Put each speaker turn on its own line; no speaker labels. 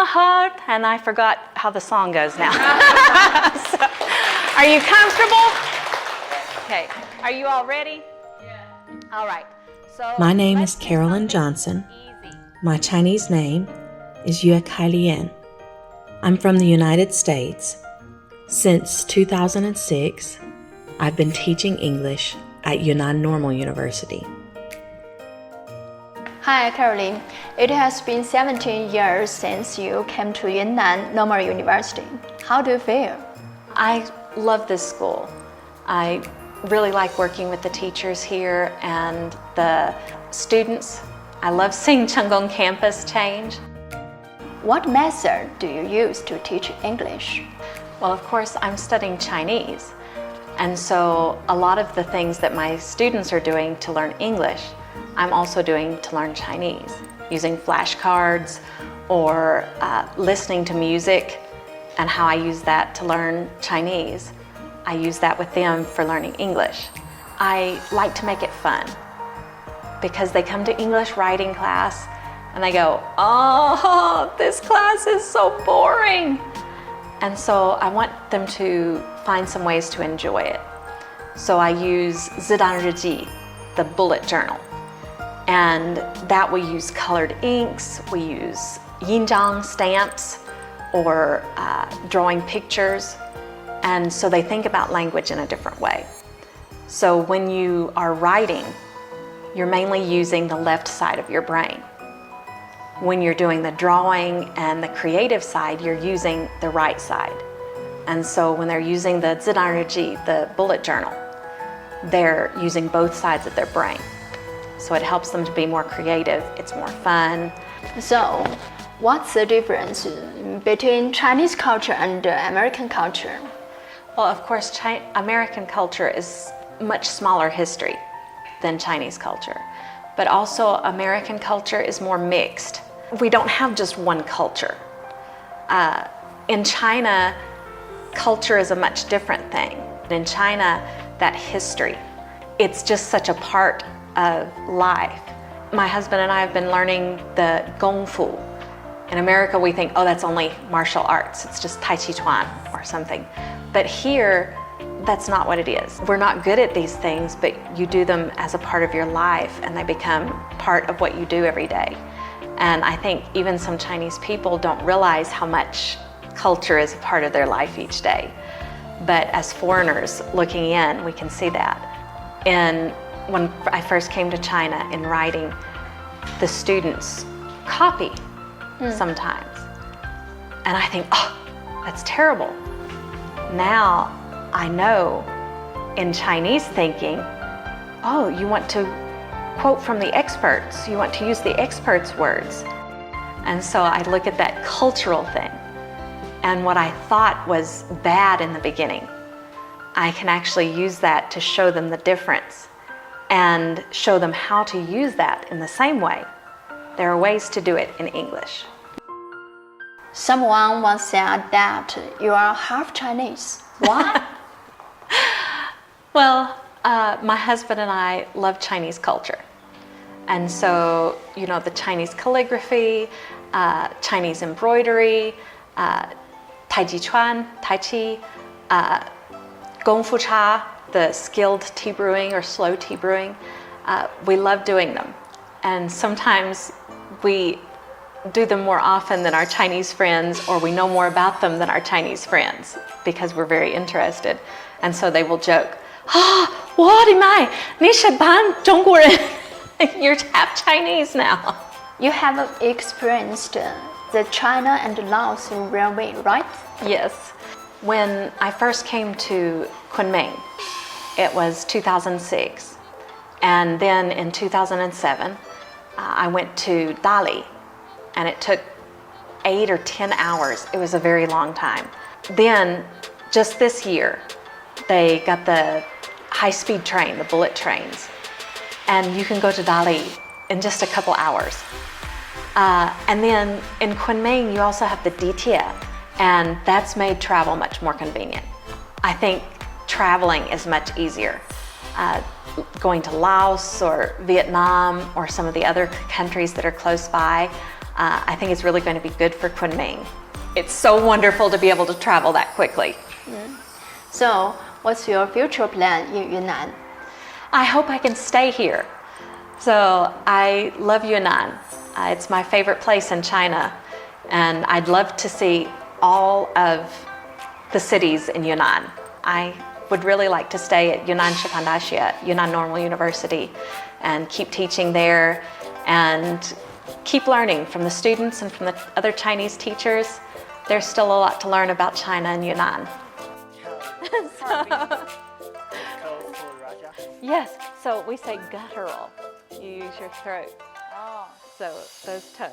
heart, and I forgot how the song goes now. So, are you comfortable? Okay. Are you all ready? Yeah. All right. So
My name is Carolyn Johnson. My Chinese name is岳恺莲. I'm from the United States. Since 2006, I've been teaching English at Yunnan Normal University.
Hi, Caroline. It has been 17 years since you came to Yunnan Normal University. How do you feel?
I love this school. I really like working with the teachers here and the students. I love seeing Chenggong campus change.
What method do you use to teach English?
Well, of course, I'm studying Chinese. And so a lot of the things that my students are doing to learn English, I'm also doing to learn Chinese, using flashcards or listening to music and how I use that to learn Chinese. I use that with them for learning English. I like to make it fun because they come to English writing class and they go, oh, this class is so boring. And so I want them to find some ways to enjoy it. So I use 自弹日记, the bullet journal. And that we use colored inks, we use yinzhang stamps, or drawing pictures. And so they think about language in a different way. So when you are writing, you're mainly using the left side of your brain. When you're doing the drawing and the creative side, you're using the right side. And so when they're using the 自弹日记, the bullet journal, they're using both sides of their brain. So it helps them to be more creative, it's more fun.
So, what's the difference between Chinese culture and American culture?
Well, of course, American culture is much smaller history than Chinese culture. But also American culture is more mixed. We don't have just one culture. In China, culture is a much different thing. In China, that history, it's just such a part of life. My husband and I have been learning the Gong Fu. In America, we think, oh, that's only martial arts. It's just Tai Chi Chuan or something. But here, that's not what it is. We're not good at these things, but you do them as a part of your life and they become part of what you do every day. And I think even some Chinese people don't realize how much culture is a part of their life each day. But as foreigners looking in, we can see that. And when I first came to China in writing, the students copy sometimes. And I think, oh, that's terrible. Now I know in Chinese thinking, oh, you want to quote from the experts, you want to use the experts' words. And so I look at that cultural thing, and what I thought was bad in the beginning, I can actually use that to show them the difference and show them how to use that in the same way. There are ways to do it in English.
Someone once said that you are half Chinese. Why?
Well, my husband and I love Chinese culture. And so, you know, the Chinese calligraphy, Chinese embroidery, Tai Chi Chuan, Tai Chi, Gong Fu Cha, the skilled tea brewing or slow tea brewing, we love doing them. And sometimes we do them more often than our Chinese friends, or we know more about them than our Chinese friends because we're very interested. And so they will joke, what am I? 你是半中国人. You're half Chinese now.
You have experienced the China and Laos railway, right?
Yes. When I first came to Kunming, it was 2006. And then in 2007, I went to Dali, and it took 8 or 10 hours. It was a very long time. Then, just this year, they got the high-speed train, the bullet trains, and you can go to Dali in just a couple hours. And then in Kunming, you also have the DTA, and that's made travel much more convenient. I think traveling is much easier. Going to Laos or Vietnam or some of the other countries that are close by, I think it's really going to be good for Kunming. It's so wonderful to be able to travel that quickly.
So, what's your future plan in Yunnan?
I hope I can stay here. So I love Yunnan. It's my favorite place in China, and I'd love to see all of the cities in Yunnan. I would really like to stay at Yunnan Shipandaxia, Yunnan Normal University, and keep teaching there and keep learning from the students and from the other Chinese teachers. There's still a lot to learn about China and Yunnan. Yes, so we say guttural. You use your throat. So those tones.